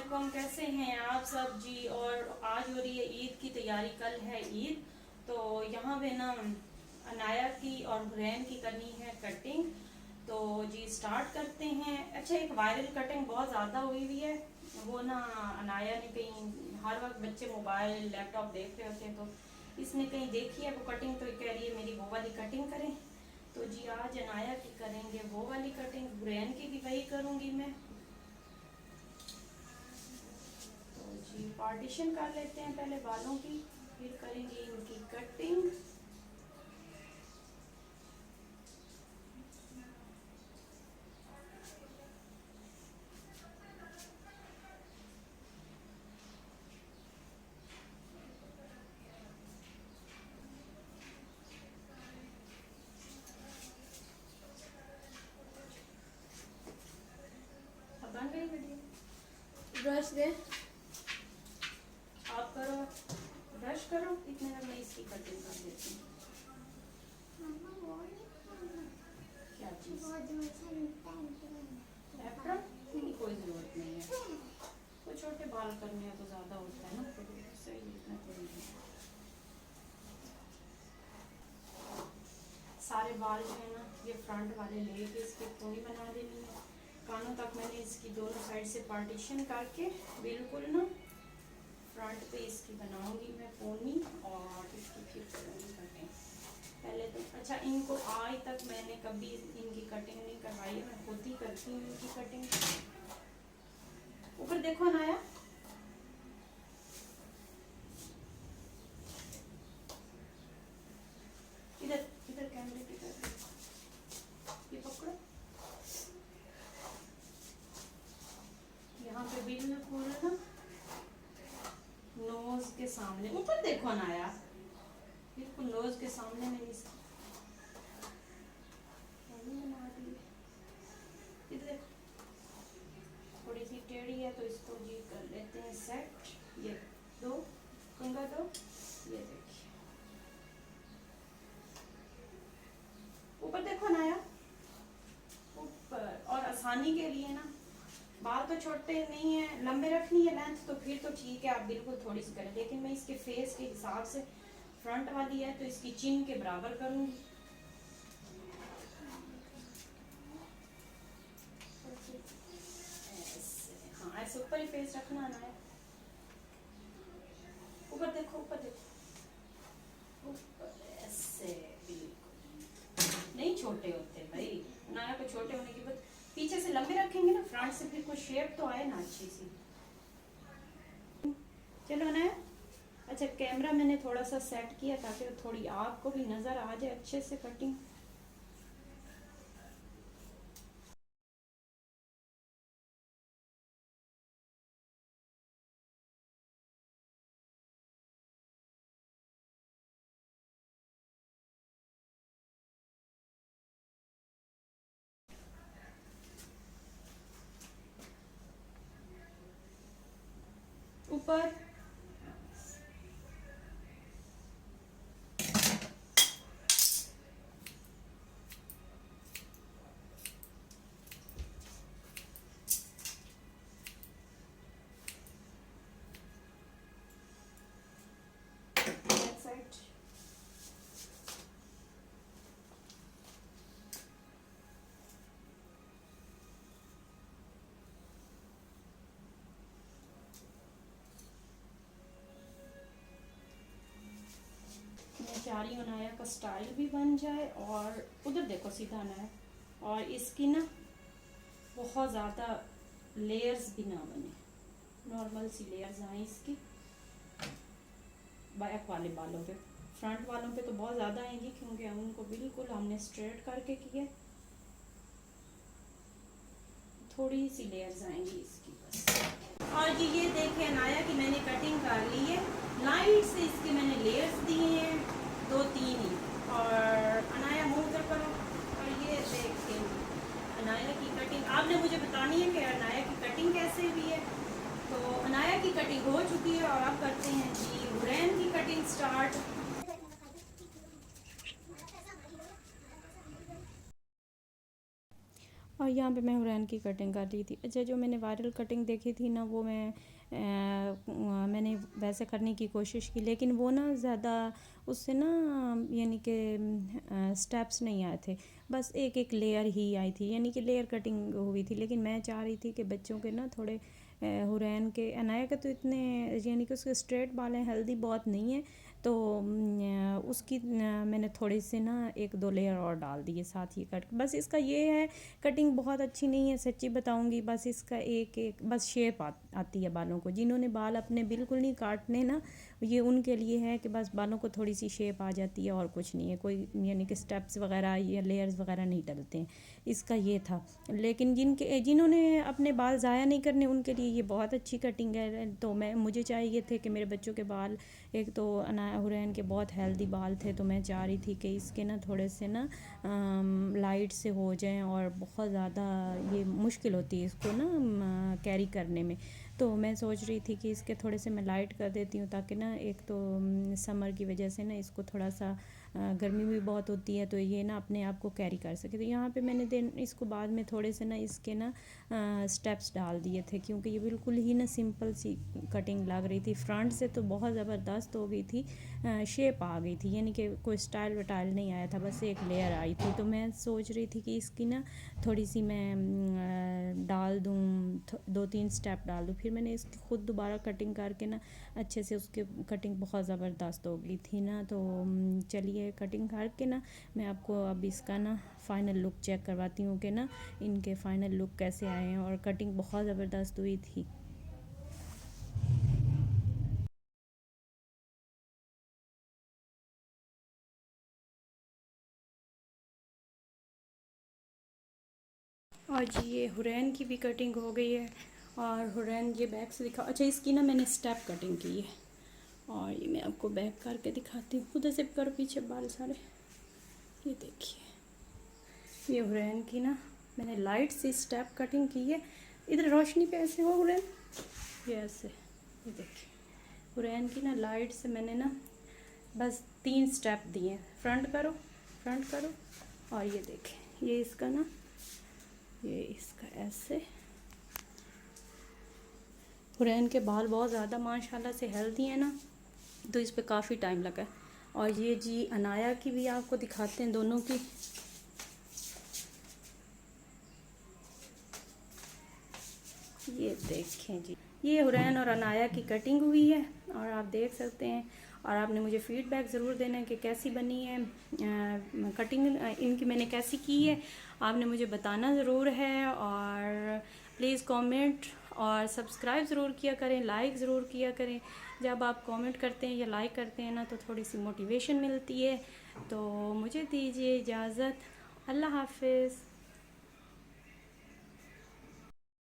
वालेकुम, कैसे हैं आप सब जी। और आज हो रही है ईद की तैयारी, कल है ईद। तो यहाँ पे ना अनाया की और हुरैन की करनी है कटिंग। तो जी स्टार्ट करते हैं। अच्छा, एक वायरल कटिंग बहुत ज़्यादा हुई हुई है, वो ना अनाया ने कहीं, हर वक्त बच्चे मोबाइल लैपटॉप देख रहे होते हैं, तो इसने कहीं देखी है वो कटिंग, तो कह रही है मेरी वो वाली कटिंग करें। तो जी आज अनाया की करेंगे वो वाली कटिंग, हुरैन की भी वही करूँगी मैं। जी पार्टीशन कर लेते हैं पहले बालों की, फिर करेंगे इनकी कटिंग। अब बन गई वीडियो। ब्रश दे। आप करो, ब्रश करो, इतने में मैं इसकी कटिंग कर देती हूँ। क्या चीज़? एप्रन? नहीं, कोई ज़रूरत नहीं है। तो छोटे बाल करने हैं तो ज़्यादा होता है ना, फिर सही इतना थोड़ी है। सारे बाल जो है ना, ये फ्रंट वाले लेके इसकी पूरी बना देनी है। कानों तक मैंने इसकी दोनों साइड से पार्टीशन करके बिल्कुल ना फ्रंट पे इसकी बनाऊंगी मैं पोनी, और इसकी फिर करूँगी कटिंग। पहले तो अच्छा, इनको आज तक मैंने कभी इनकी कटिंग नहीं करवाई है, मैं खुद ही करती हूँ इनकी कटिंग। ऊपर देखो नाया, इधर इधर कैमरे पे कर, ये पकड़ो। यहाँ पे बिल्कुल ना नोज के सामने, ऊपर देखो नाया, बिल्कुल नोज के सामने मैंने इसकी बना दी है। इधर देखो, थोड़ी सी टेढ़ी है तो इसको जी कर लेते हैं सेट। ये दो कंगा दो, ये देखिए ऊपर देखो नाया, ऊपर। और आसानी के लिए ना, बाल तो छोटे नहीं है, लंबे रखनी है लेंथ, तो फिर तो ठीक है, आप बिल्कुल थोड़ी सी करें, लेकिन मैं इसके फेस के हिसाब से, फ्रंट वाली है तो इसकी चिन के बराबर करूंगी। ऐसे, हाँ ऐसे ऊपर ही फेस रखना ना है। ऊपर देखो, ऊपर देखो, ऊपर ऐसे बिल्कुल नहीं छोटे होते भाई, नाया को छोटे होने की बात, पीछे से लंबे रखेंगे ना, फ्रंट से फिर कोई शेप तो आए ना अच्छी सी। चलो ना। अच्छा, कैमरा मैंने थोड़ा सा सेट किया ताकि थोड़ी आपको भी नज़र आ जाए अच्छे से कटिंग। ऊपर साइड, मैं चाह रही हूँ नाया का स्टाइल भी बन जाए, और उधर देखो सीधा नाया, और इसकी ना बहुत ज़्यादा लेयर्स भी ना बने, नॉर्मल सी लेयर्स आए इसकी बैक वाले बालों पे। फ्रंट वालों पे तो बहुत ज़्यादा आएंगी क्योंकि उनको बिल्कुल हमने स्ट्रेट करके किए, थोड़ी सी लेयर्स आएंगी इसकी बस। और जी ये देखिए अनाया की मैंने कटिंग कर ली है, लाइट से इसके मैंने लेयर्स दिए हैं, दो तीन ही। और अनाया मुंह उधर करो, और ये देखिए अनाया की कटिंग आपने मुझे बतानी है कि अनाया की कटिंग कैसे हुई है। तो अनाया की कटिंग हो चुकी है, और अब करते हैं जी हुरैन की कटिंग स्टार्ट। और यहाँ पे मैं हुरैन की कटिंग कर रही थी। अच्छा, जो मैंने वायरल कटिंग देखी थी ना, वो मैंने वैसे करने की कोशिश की, लेकिन वो ना ज़्यादा उससे ना यानी कि स्टेप्स नहीं आए थे, बस एक एक लेयर ही आई थी, यानी कि लेयर कटिंग हुई थी। लेकिन मैं चाह रही थी कि बच्चों के ना थोड़े हुरैन के, अनाया के तो इतने यानी कि उसके स्ट्रेट बाल हैं, हेल्दी बहुत नहीं है, तो उसकी मैंने थोड़ी सी ना 1-2 लेयर और डाल दिए साथ ही कट। बस इसका ये है, कटिंग बहुत अच्छी नहीं है सच्ची बताऊंगी, बस इसका एक एक बस शेप आती है बालों को। जिन्होंने बाल अपने बिल्कुल नहीं काटने ना, ये उनके लिए है कि बस बालों को थोड़ी सी शेप आ जाती है और कुछ नहीं है, कोई यानी कि स्टेप्स वगैरह या लेयर्स वगैरह नहीं डलते हैं, इसका ये था। लेकिन जिन्होंने अपने बाल ज़ाया नहीं करने, उनके लिए ये बहुत अच्छी कटिंग है। तो मुझे चाहिए थे कि मेरे बच्चों के बाल, एक तो हुरैन के बहुत हेल्दी बाल थे, तो मैं चाह रही थी कि इसके ना थोड़े से ना लाइट से हो जाएं, और बहुत ज़्यादा ये मुश्किल होती है इसको ना कैरी करने में। तो मैं सोच रही थी कि इसके थोड़े से मैं लाइट कर देती हूँ, ताकि ना एक तो समर की वजह से ना इसको थोड़ा सा गर्मी भी बहुत होती है, तो ये ना अपने आप को कैरी कर सके। तो यहाँ पे मैंने इसको बाद में थोड़े से ना इसके ना स्टेप्स डाल दिए थे, क्योंकि ये बिल्कुल ही ना सिंपल सी कटिंग लग रही थी। फ्रंट से तो बहुत ज़बरदस्त हो गई थी, शेप आ गई थी, यानी कि कोई स्टाइल वटाइल नहीं आया था, बस एक लेयर आई थी। तो मैं सोच रही थी कि इसकी ना थोड़ी सी मैं डाल दूँ, 2-3 स्टेप डाल दूँ। फिर मैंने इसकी ख़ुद दोबारा कटिंग करके ना अच्छे से उसकी कटिंग बहुत ज़बरदस्त हो गई थी ना। तो चलिए कटिंग करके ना मैं आपको अब इसका ना फ़ाइनल लुक चेक करवाती हूँ कि ना इनके फ़ाइनल लुक कैसे आए हैं, और कटिंग बहुत ज़बरदस्त हुई थी। और जी ये हुरैन की भी कटिंग हो गई है, और हुरैन ये बैक से दिखा। अच्छा, इसकी ना मैंने स्टेप कटिंग की है, और ये मैं आपको बैक करके दिखाती हूँ। उधर से करो पीछे बाल सारे, ये देखिए, ये हुरैन की ना मैंने लाइट सी स्टेप कटिंग की है। इधर रोशनी पे ऐसे हो हुरैन, ये ऐसे, ये देखिए हुरैन की ना लाइट से मैंने ना बस 3 स्टेप दिए। फ्रंट करो, फ्रंट करो, और ये देखें, ये इसका ना, ये इसका ऐसे। हुरैन के बाल बहुत ज़्यादा माशाल्लाह से हेल्दी है ना, तो इस पे काफ़ी टाइम लगा है। और ये जी अनाया की भी आपको दिखाते हैं, दोनों की। ये देखें जी, ये हुरैन और अनाया की कटिंग हुई है, और आप देख सकते हैं। और आपने मुझे फ़ीडबैक ज़रूर देना है कि कैसी बनी है कटिंग इनकी, मैंने कैसी की है, आपने मुझे बताना ज़रूर है। और प्लीज़ कमेंट और सब्सक्राइब ज़रूर किया करें, लाइक ज़रूर किया करें। जब आप कमेंट करते हैं या लाइक करते हैं ना, तो थोड़ी सी मोटिवेशन मिलती है। तो मुझे दीजिए इजाज़त, अल्लाह हाफिज़।